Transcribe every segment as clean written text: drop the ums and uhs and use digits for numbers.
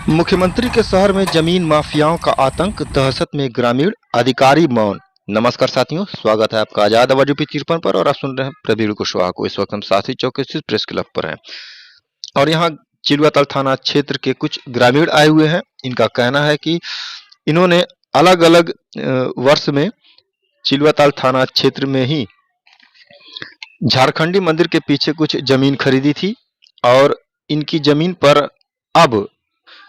मुख्यमंत्री के शहर में जमीन माफियाओं का आतंक, दहशत में ग्रामीण, अधिकारी मौन। नमस्कार साथियों, स्वागत है आपका आजाद आवाज यूपी 53 पर और आप सुन रहे हैं प्रवीण कुशवाहा को। इस वक्त हम साथी चौक स्थित प्रेस क्लब पर हैं और यहाँ चिलुआताल थाना क्षेत्र के कुछ ग्रामीण आए हुए हैं। इनका कहना है कि इन्होंने अलग अलग वर्ष में चिलुआताल थाना क्षेत्र में ही झारखंडी मंदिर के पीछे कुछ जमीन खरीदी थी और इनकी जमीन पर अब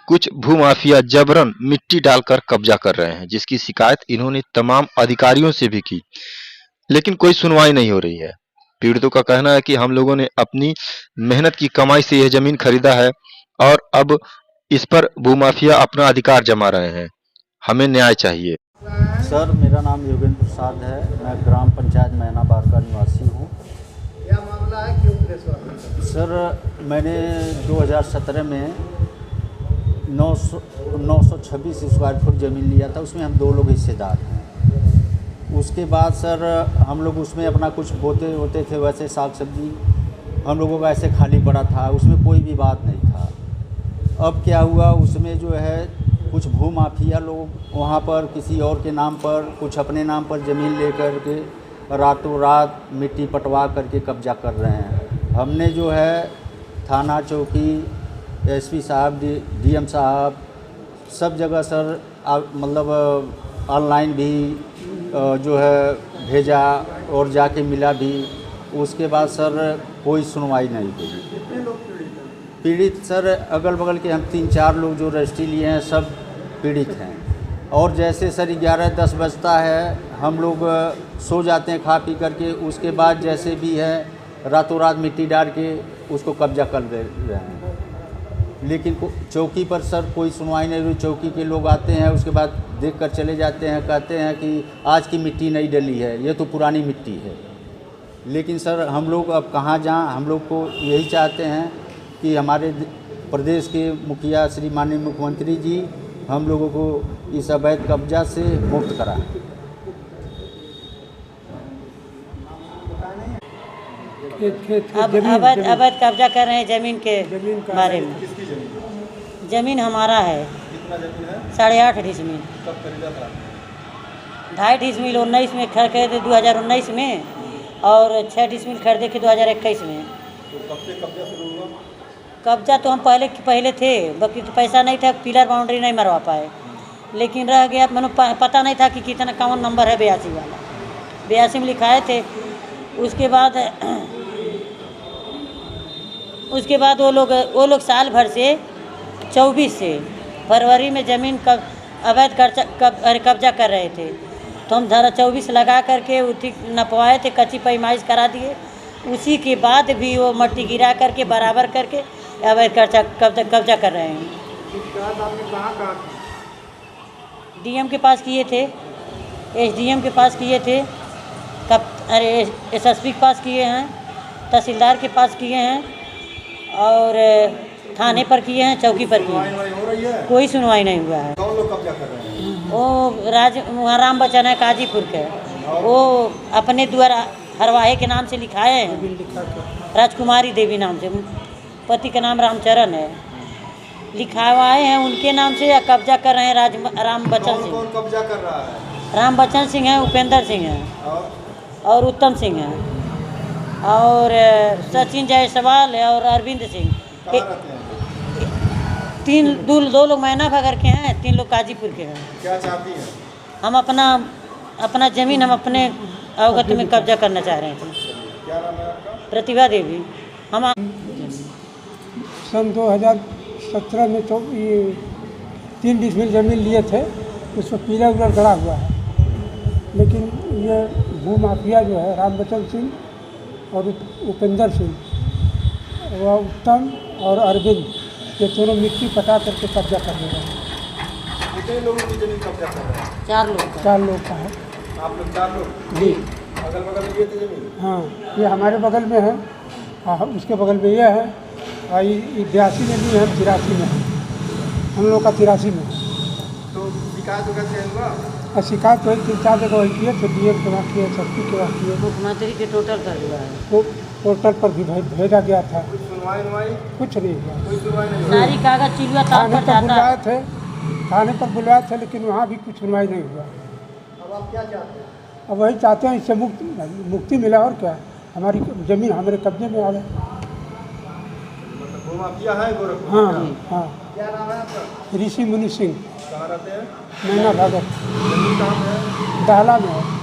कुछ भूमाफिया जबरन मिट्टी डालकर कब्जा कर रहे हैं, जिसकी शिकायत इन्होंने तमाम अधिकारियों से भी की, लेकिन कोई सुनवाई नहीं हो रही है। पीड़ितों का कहना है कि हम लोगों ने अपनी मेहनत की कमाई से यह जमीन खरीदा है और अब इस पर भूमाफिया अपना अधिकार जमा रहे हैं, हमें न्याय चाहिए। सर, मेरा नाम योगेंद्र प्रसाद है। मैं ग्राम पंचायत मैनाबार का निवासी हूँ। क्या मामला है, क्यों प्रेस वाले? सर, मैंने 2017 में 926 स्क्वायर फुट ज़मीन लिया था। उसमें हम 2 लोग हिस्सेदार हैं। उसके बाद सर हम लोग उसमें अपना कुछ बोते होते थे, वैसे साग सब्जी हम लोगों का ऐसे खाली पड़ा था, उसमें कोई भी बात नहीं था। अब क्या हुआ, उसमें जो है कुछ भूमाफिया लोग वहाँ पर किसी और के नाम पर, कुछ अपने नाम पर ज़मीन लेकर के रातों रात मिट्टी पटवा करके कब्जा कर रहे हैं। हमने जो है थाना चौकी, एसपी साहब, डीएम साहब, सब जगह सर मतलब ऑनलाइन भी जो है भेजा और जाके मिला भी। उसके बाद सर कोई सुनवाई नहीं हुई। कितने लोग पीड़ित सर अगल बगल के हम 3-4 लोग जो रजिस्ट्री लिए हैं सब पीड़ित हैं। और जैसे सर 11-10 बजता है, हम लोग सो जाते हैं खा पी करके। उसके बाद जैसे भी है रातों रात मिट्टी डाल के उसको कब्जा कर दे रहे हैं। लेकिन चौकी पर सर कोई सुनवाई नहीं हुई। चौकी के लोग आते हैं, उसके बाद देख कर चले जाते हैं, कहते हैं कि आज की मिट्टी नहीं डली है, ये तो पुरानी मिट्टी है। लेकिन सर हम लोग अब कहाँ जाएं? हम लोग को यही चाहते हैं कि हमारे प्रदेश के मुखिया श्री माननीय मुख्यमंत्री जी हम लोगों को इस अवैध कब्जा से मुक्त कराएं। अब अवैध कब्जा कर रहे हैं ज़मीन के बारे में। ज़मीन हमारा है 8.5 डिसमिल। कब खरीदा था? 2.5 डिसमिल 19 में खरीदे 2019 में और 6 डिसमिल खरीदे थे 2021 में। तो कब से कब्जा शुरू हुआ? कब्जा तो हम पहले थे, बाकी तो पैसा नहीं था, पिलर बाउंड्री नहीं मरवा पाए। लेकिन रह गया, मैंने पता नहीं था कि कितना कौन नंबर है 82 वाला। 82 में लिखाए थे। उसके बाद वो लोग साल भर से 24 से फरवरी में ज़मीन अवैध कब्जा कर रहे थे। तो हम धारा 24 लगा करके उठी नपवाए थे, कच्ची पैमाइश करा दिए। उसी के बाद भी वो मट्टी गिरा करके बराबर करके अवैध कब्जा कर रहे हैं। शिकायत आपने कहाँ डीएम के पास किए थे, एसडीएम के पास किए थे, एसएसपी के पास किए हैं, तहसीलदार के पास किए हैं और थाने पर किए हैं, चौकी पर किए हैं। कोई सुनवाई नहीं हुआ है। कौन लोग कब्जा कर रहे हैं? वो राम बच्चन है काजीपुर के, वो अपने द्वारा हरवाहे के नाम से लिखाए हैं, राजकुमारी देवी नाम से। पति का नाम रामचरण है, लिखावाए हैं उनके नाम से। कब्जा कर रहे हैं राम बच्चन सिंह। कौन कब्जा कर रहा है? राम बच्चन सिंह है, उपेंद्र सिंह है और उत्तम सिंह है और सचिन जायसवाल है और अरविंद सिंह। दो लोग मैनाबार के हैं, 3 लोग काजीपुर के हैं। क्या चाहती हैं? हम अपना ज़मीन हम अपने अवगत में कब्जा करना चाह रहे थे। क्या नाम है आपका? प्रतिभा देवी। हम सन 2017 में तो ये 3 डिसमिल ज़मीन लिए थे, उस पर पीला उलर गड़ा हुआ है। लेकिन ये भूमाफिया जो है राम बच्चन सिंह और उपेंद्र सिंह, वह उत्तम और अरविंद, ये दोनों मिट्टी पटा करके कब्जा कर रहे हैं। कितने लोगों की जमीन कब्जा कर रहे हैं? 4 लोग का है। आप लोग 4 लोग? जी। अगल बगल में ये थी जमीन? हाँ, ये हमारे बगल में है, उसके बगल में ये है, और ये 82 में भी है, 83 में है, हम लोग का 83 में है। तो शिकायत वगैरह से हुआ? और शिकायत तो 3-4 जगह वही किए थे, डीएम के वहाँ किए, एसएसपी के वहाँ किए, मुख्यमंत्री के टोटल कर दिया है। वो पोर्टल पर भी भेजा गया था। सुनवाई कुछ नहीं हुआ। कोई सुनवाई नहीं हुई। सारी कागज चिलुआ ताल थाने पर पर जाता बुलवाए है। थे, थाने पर बुलवाए थे, लेकिन वहाँ भी कुछ सुनवाई नहीं हुआ। अब आप क्या चाहते हैं? अब वही चाहते हैं इससे मुक्ति मिला, और क्या, हमारी ज़मीन हमारे कब्जे में आ गए। मतलब भूमाफिया है गोरखपुर? हाँ हाँ। क्या नाम है आपका? ऋषि मुनि सिंह, कहाँ रहते हैं? नैना भगत, जमीन कहाँ पे है? डाला में है।